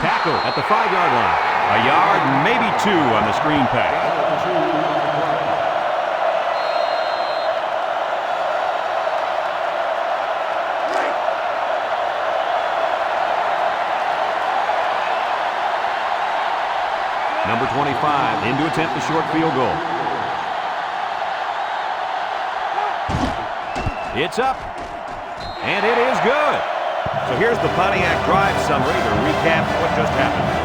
Tackle at the 5-yard line. A yard, maybe 2 on the screen pass. Number 25 in to attempt the short field goal. It's up, and it is good. So here's the Pontiac drive summary to recap what just happened.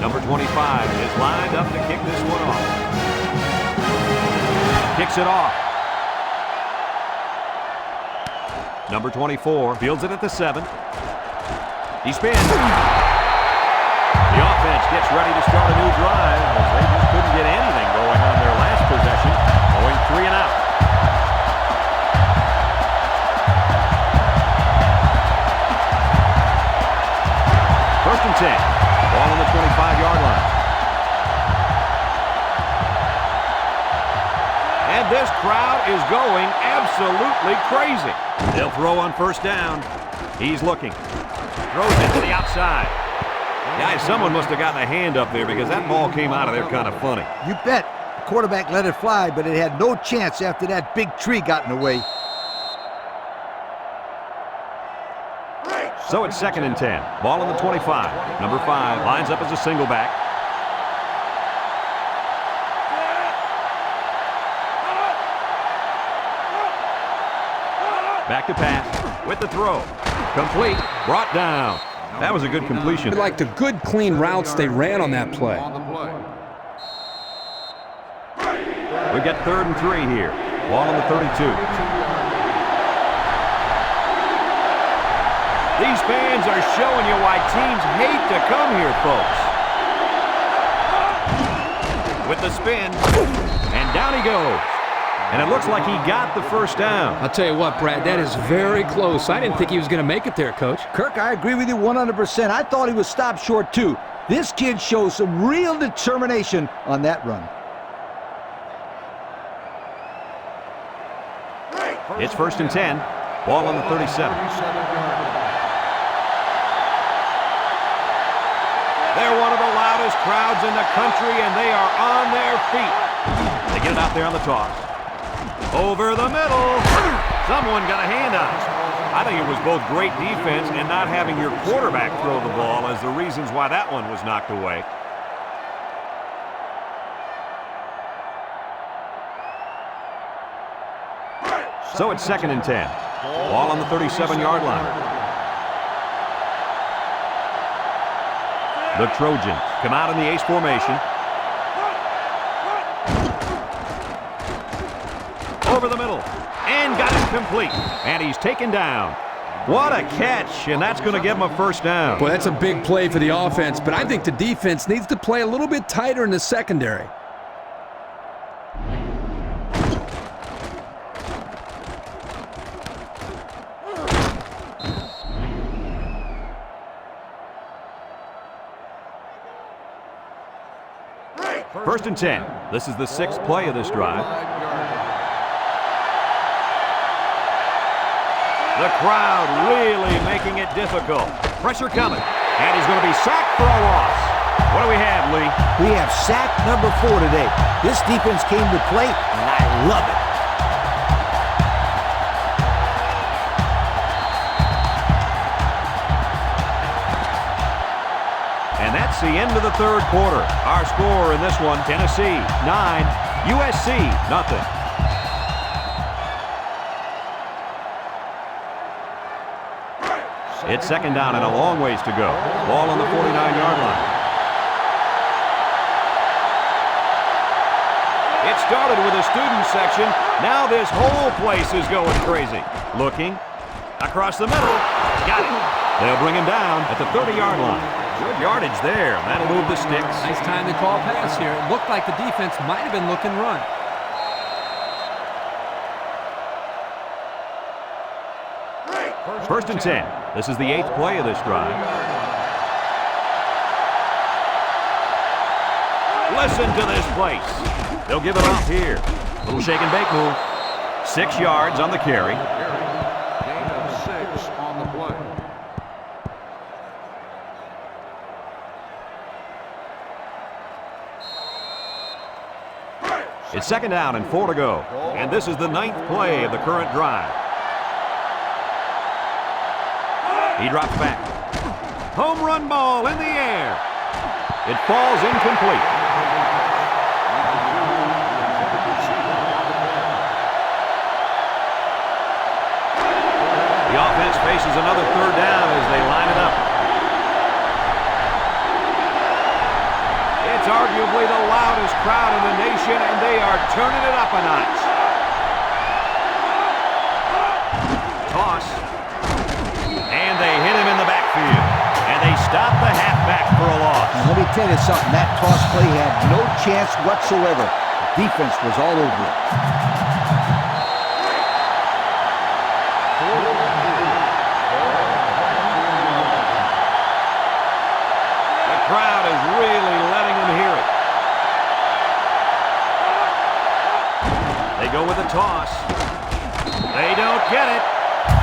Number 25 is lined up to kick this one off. Kicks it off. Number 24 fields it at the 7. He spins. The offense gets ready to start a new drive as they just couldn't get anything going on their last possession, going 3 and out. First and 10. Ball on the 25-yard line. And this crowd is going absolutely crazy. They'll throw on first down. He's looking. Throws it to the outside. Guys, someone must have gotten a hand up there because that ball came out of there kind of funny. You bet. The quarterback let it fly, but it had no chance after that big tree got in the way. So it's second and 10. Ball on the 25. Number 5 lines up as a single back. Back to pass with the throw. Complete. Brought down. That was a good completion. I liked the good, clean routes they ran on that play. We get third and 3 here. Ball on the 32. These fans are showing you why teams hate to come here, folks. With the spin, and down he goes. And it looks like he got the first down. I'll tell you what, Brad, that is very close. I didn't think he was going to make it there, Coach. Kirk, I agree with you 100%. I thought he was stopped short, too. This kid shows some real determination on that run. It's first and 10. Ball on the 37. They're one of the loudest crowds in the country, and they are on their feet. They get it out there on the toss. Over the middle. Someone got a hand on it. I think it was both great defense and not having your quarterback throw the ball as the reasons why that one was knocked away. So it's second and 10. Ball on the 37-yard line. The Trojans come out in the ace formation. Over the middle. And got it complete. And he's taken down. What a catch, and that's going to give him a first down. Boy, that's a big play for the offense, but I think the defense needs to play a little bit tighter in the secondary. First and 10. This is the 6th play of this drive. The crowd really making it difficult. Pressure coming. And he's going to be sacked for a loss. What do we have, Lee? We have sack number 4 today. This defense came to play, and I love it. And that's the end of the third quarter. Our score in this one, Tennessee 9, USC nothing. It's second down and a long ways to go. Ball on the 49-yard line. It started with a student section. Now this whole place is going crazy. Looking across the middle. Got it. They'll bring him down at the 30-yard line. Good yardage there. That'll move the sticks. Nice time to call pass here. It looked like the defense might have been looking run. First and 10. This is the 8th play of this drive. Listen to this place. They'll give it off here. Little shake and bake move. 6 yards on the carry. Gain of 6 on the play. It's 2nd down and 4 to go. And this is the 9th play of the current drive. He drops back. Home run ball in the air. It falls incomplete. The offense faces another 3rd down as they line it up. It's arguably the loudest crowd in the nation, and they are turning it up a notch. Toss. And they hit him in the backfield. And they stop the halfback for a loss. And let me tell you something, that toss play had no chance whatsoever. The defense was all over it. The crowd is really letting them hear it. They go with a toss. They don't get it.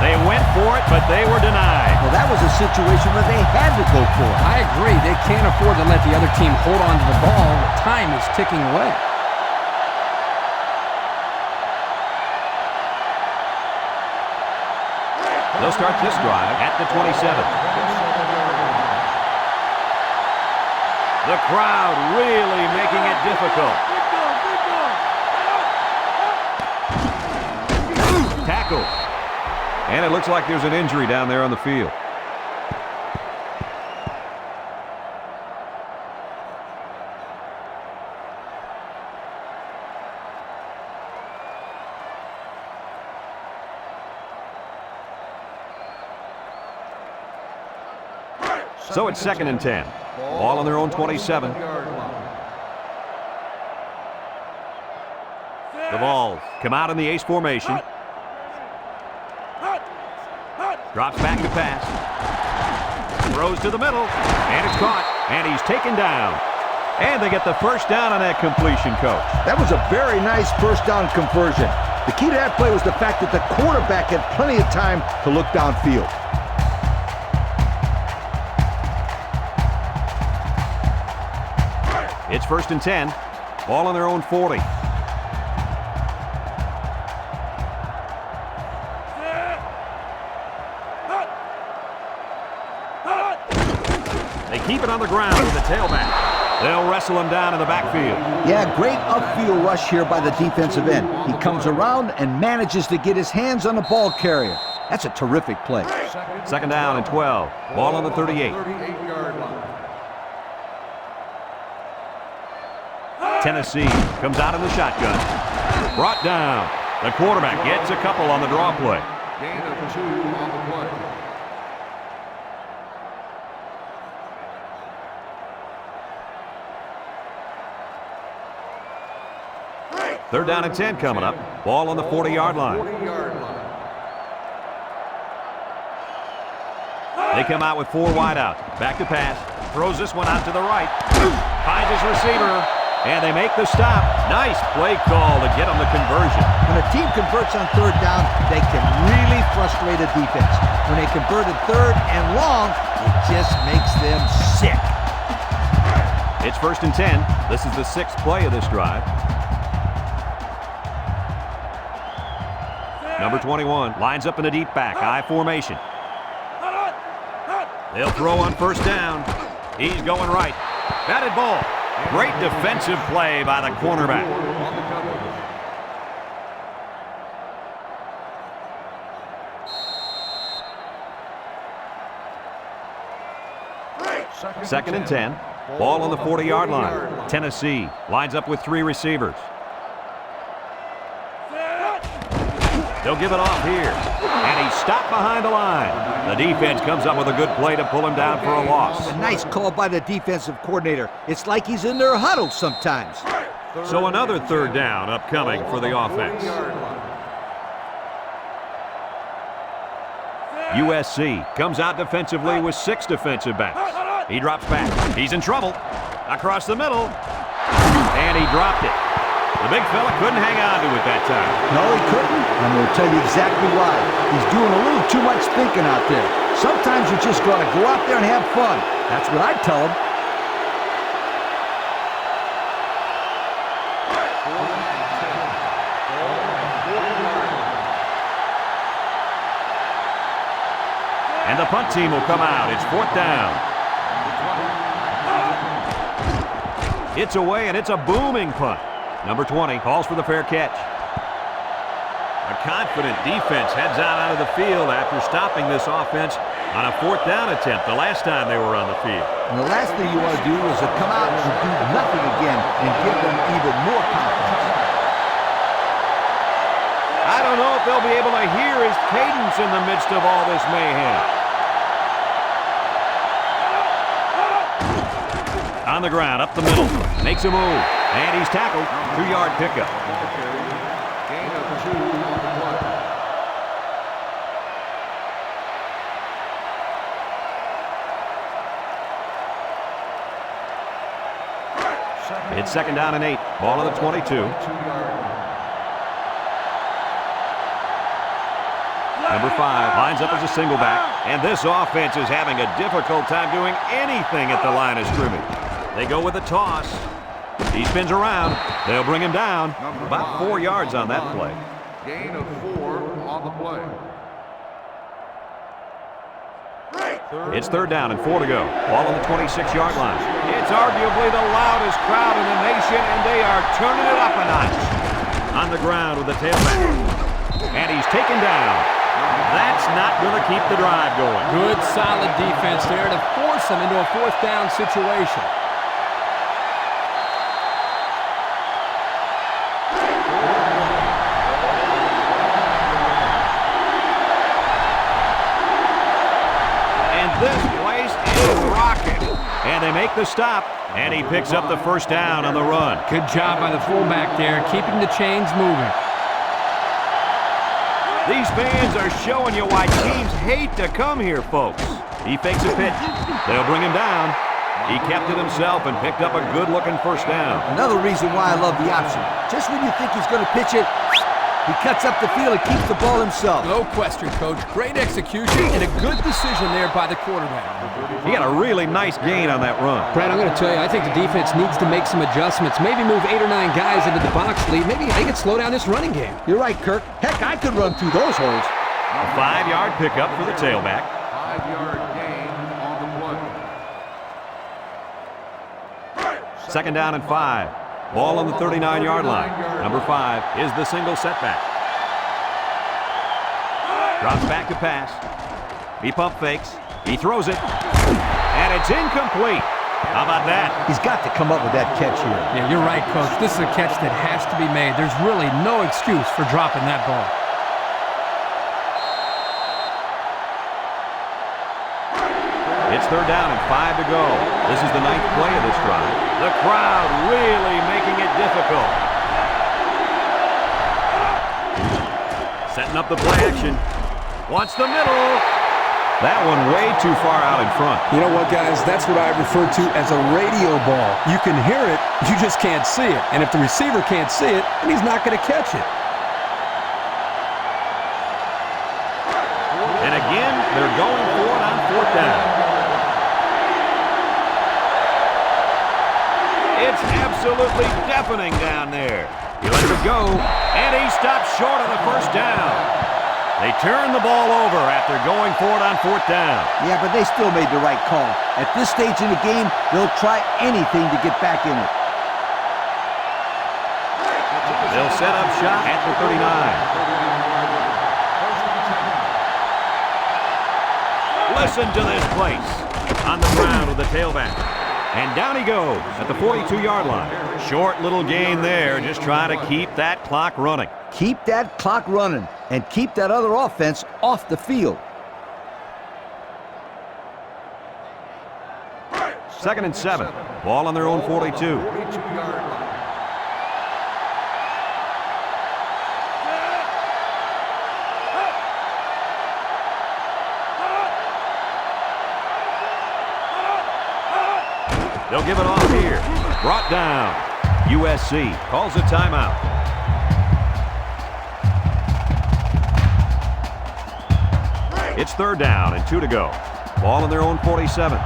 They went for it, but they were denied. Well, that was a situation where they had to go for it. I agree. They can't afford to let the other team hold on to the ball. Time is ticking away. They'll start this drive at the 27. The crowd really making it difficult. Tackle. And it looks like there's an injury down there on the field. So it's 2nd and 10. Ball on their own 27. The Vols come out in the ace formation. Drops back to pass. Throws to the middle. And it's caught. And he's taken down. And they get the 1st down on that completion, Coach. That was a very nice 1st down conversion. The key to that play was the fact that the quarterback had plenty of time to look downfield. It's 1st and 10. Ball on their own 40. They keep it on the ground with the tailback. They'll wrestle him down in the backfield. Yeah, great upfield rush here by the defensive end. He comes around and manages to get his hands on the ball carrier. That's a terrific play. 2nd down and 12. Ball on the 38. 38-yard line. Tennessee comes out in the shotgun. Brought down. The quarterback gets a couple on the draw play. Gain of 2 on the play. 3rd down and 10 coming up. Ball on the 40-yard line. 40-yard line. They come out with 4 wide out. Back to pass. Throws this one out to the right. Finds his receiver. And they make the stop. Nice play call to get them the conversion. When a team converts on 3rd down, they can really frustrate a defense. When they convert at 3rd and long, it just makes them sick. It's 1st and 10. This is the 6th play of this drive. Number 21 lines up in a deep back, I formation. They'll throw on 1st down. He's going right. Batted ball. Great defensive play by the cornerback. Second and 10. Ball on the 40-yard line. Tennessee lines up with 3 receivers. They'll give it off here. And he's stopped behind the line. The defense comes up with a good play to pull him down for a loss. A nice call by the defensive coordinator. It's like he's in their huddle sometimes. So another 3rd down upcoming for the offense. USC comes out defensively with 6 defensive backs. He drops back. He's in trouble. Across the middle. And he dropped it. The big fella couldn't hang on to it that time. No, he couldn't. I'm going to tell you exactly why. He's doing a little too much thinking out there. Sometimes you just got to go out there and have fun. That's what I tell him. And the punt team will come out. It's 4th down. It's away, and it's a booming punt. Number 20 calls for the fair catch. A confident defense heads out onto the field after stopping this offense on a 4th down attempt the last time they were on the field. And the last thing you want to do is to come out and do nothing again and give them even more confidence. I don't know if they'll be able to hear his cadence in the midst of all this mayhem. On the ground, up the middle, makes a move, and he's tackled. 2-yard pickup. Gain of 2 on the play. It's 2nd down and 8. Ball on the 22. Number 5 lines up as a single back, and this offense is having a difficult time doing anything at the line of scrimmage. They go with a toss. He spins around. They'll bring him down. About 4 yards on that play. Gain of 4 on the play. It's 3rd down and 4 to go. Ball on the 26-yard line. It's arguably the loudest crowd in the nation, and they are turning it up a notch. On the ground with the tailback. And he's taken down. That's not going to keep the drive going. Good, solid defense there to force them into a 4th down situation. This place is rocking. And they make the stop, and he picks up the 1st down on the run. Good job by the fullback there, keeping the chains moving. These fans are showing you why teams hate to come here, folks. He fakes a pitch. They'll bring him down. He kept it himself and picked up a good-looking 1st down. Another reason why I love the option. Just when you think he's going to pitch it, he cuts up the field and keeps the ball himself. No question, Coach. Great execution and a good decision there by the quarterback. He had a really nice gain on that run. Brad, I'm going to tell you, I think the defense needs to make some adjustments. Maybe move 8 or 9 guys into the box lead. Maybe they can slow down this running game. You're right, Kirk. Heck, I could run through those holes. A 5-yard pickup for the tailback. 5-yard gain on the play. 2nd down and 5. Ball on the 39-yard line. Number 5 is the single setback. Drops back to pass. He pump fakes. He throws it. And it's incomplete. How about that? He's got to come up with that catch here. Yeah, you're right, Coach. This is a catch that has to be made. There's really no excuse for dropping that ball. It's 3rd down and 5 to go. This is the 9th play of this drive. The crowd really making it difficult. Setting up the play action. Wants the middle. That one way too far out in front. You know what, guys? That's what I refer to as a radio ball. You can hear it, you just can't see it. And if the receiver can't see it, then he's not going to catch it. And again, they're going for it on 4th down. It's absolutely deafening down there. He lets it go, and he stops short of the 1st down. They turn the ball over after going for it on 4th down. Yeah, but they still made the right call. At this stage in the game, they'll try anything to get back in it. They'll set up shop at the 39. Listen to this place. On the ground with the tailback. And down he goes at the 42-yard line. Short little gain there, just trying to keep that clock running. Keep that clock running and keep that other offense off the field. 2nd and 7. Ball on their own 42. 42-yard line. They'll give it off here. Brought down. USC calls a timeout. It's 3rd down and 2 to go. Ball in their own 47.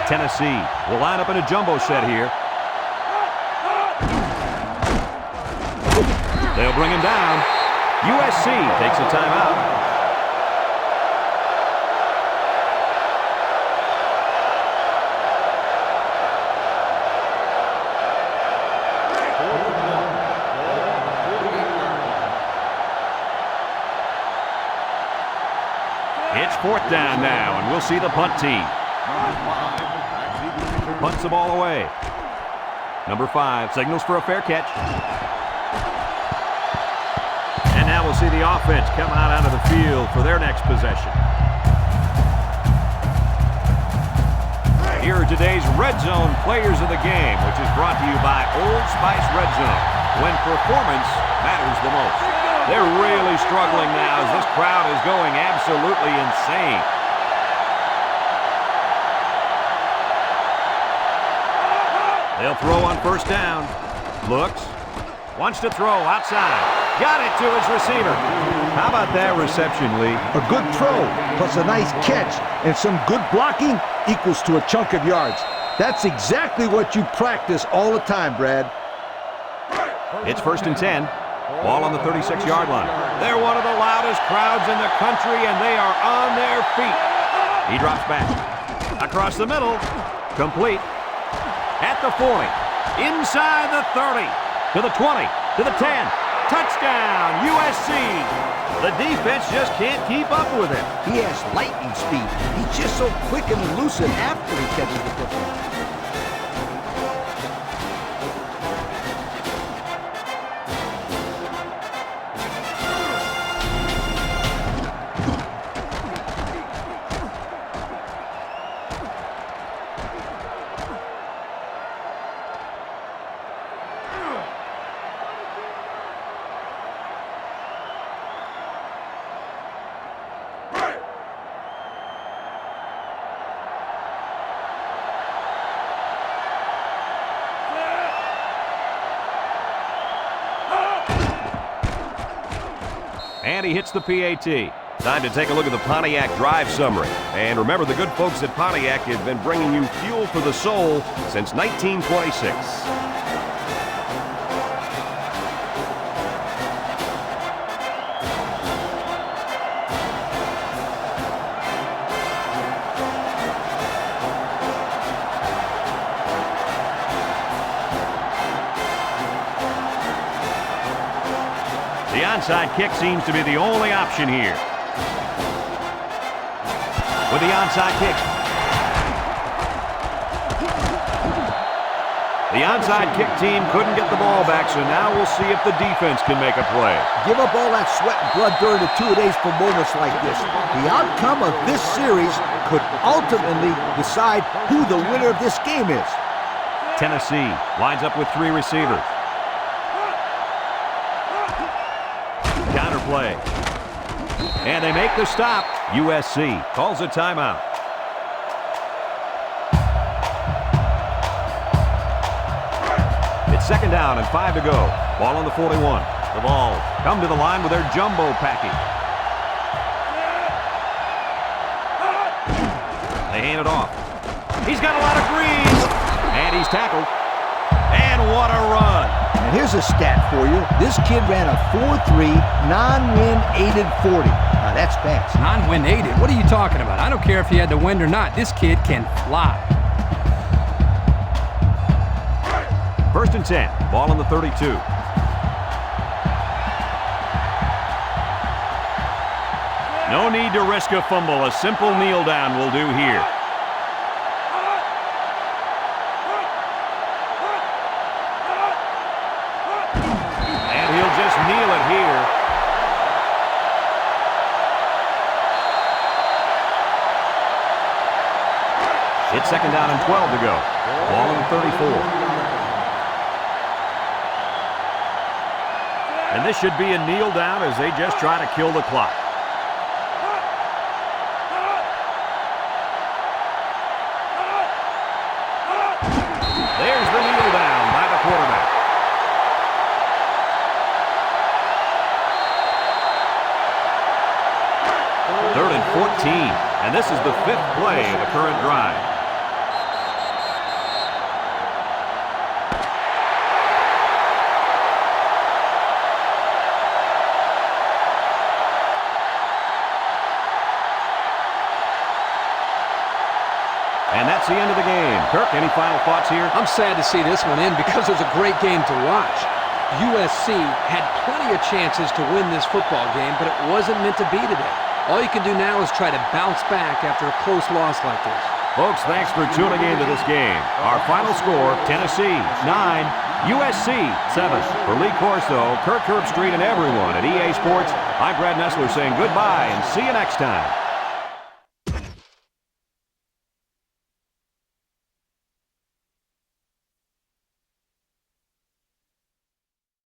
Tennessee will line up in a jumbo set here. They'll bring him down. USC takes a timeout. It's 4th down now, and we'll see the punt team. Punts the ball away. Number 5 signals for a fair catch. And now we'll see the offense come out onto the field for their next possession. Here are today's Red Zone players of the game, which is brought to you by Old Spice Red Zone, when performance matters the most. They're really struggling now as this crowd is going absolutely insane. They'll throw on 1st down. Looks. Wants to throw outside. Got it to his receiver. How about that reception, Lee? A good throw plus a nice catch and some good blocking equals to a chunk of yards. That's exactly what you practice all the time, Brad. It's 1st and 10. Ball on the 36-yard line. They're one of the loudest crowds in the country, and they are on their feet. He drops back. Across the middle. Complete. At the 40. Inside the 30. To the 20. To the 10. Touchdown, USC. The defense just can't keep up with him. He has lightning speed. He's just so quick and elusive after he catches the football. And he hits the PAT. Time to take a look at the Pontiac drive summary. And remember, the good folks at Pontiac have been bringing you fuel for the soul since 1926. The onside kick seems to be the only option here. With the onside kick. The onside kick team couldn't get the ball back, so now we'll see if the defense can make a play. Give up all that sweat and blood during the 2 days for moments like this. The outcome of this series could ultimately decide who the winner of this game is. Tennessee lines up with 3 receivers. Counterplay. And they make the stop. USC calls a timeout. It's 2nd down and 5 to go. Ball on the 41. The Vols come to the line with their jumbo package. They hand it off. He's got a lot of greens. And he's tackled. And what a run. And here's a stat for you. This kid ran a 4.3 non-win aided 40. Now that's fast. Non-win aided? What are you talking about? I don't care if he had to win or not. This kid can fly. 1st and 10. Ball on the 32. No need to risk a fumble. A simple kneel down will do here. And he'll just kneel it here. It's 2nd down and 12 to go. Ball on the 34. And this should be a kneel down as they just try to kill the clock. There's the kneel down by the quarterback. Third and 14, and this is the 5th play of the current drive. And that's the end of the game. Kirk, any final thoughts here? I'm sad to see this one end because it was a great game to watch. USC had plenty of chances to win this football game, but it wasn't meant to be today. All you can do now is try to bounce back after a close loss like this. Folks, thanks for tuning into this game. Our final score, Tennessee 9, USC 7. For Lee Corso, Kirk Herbstreit, and everyone at EA Sports, I'm Brad Nessler saying goodbye and see you next time.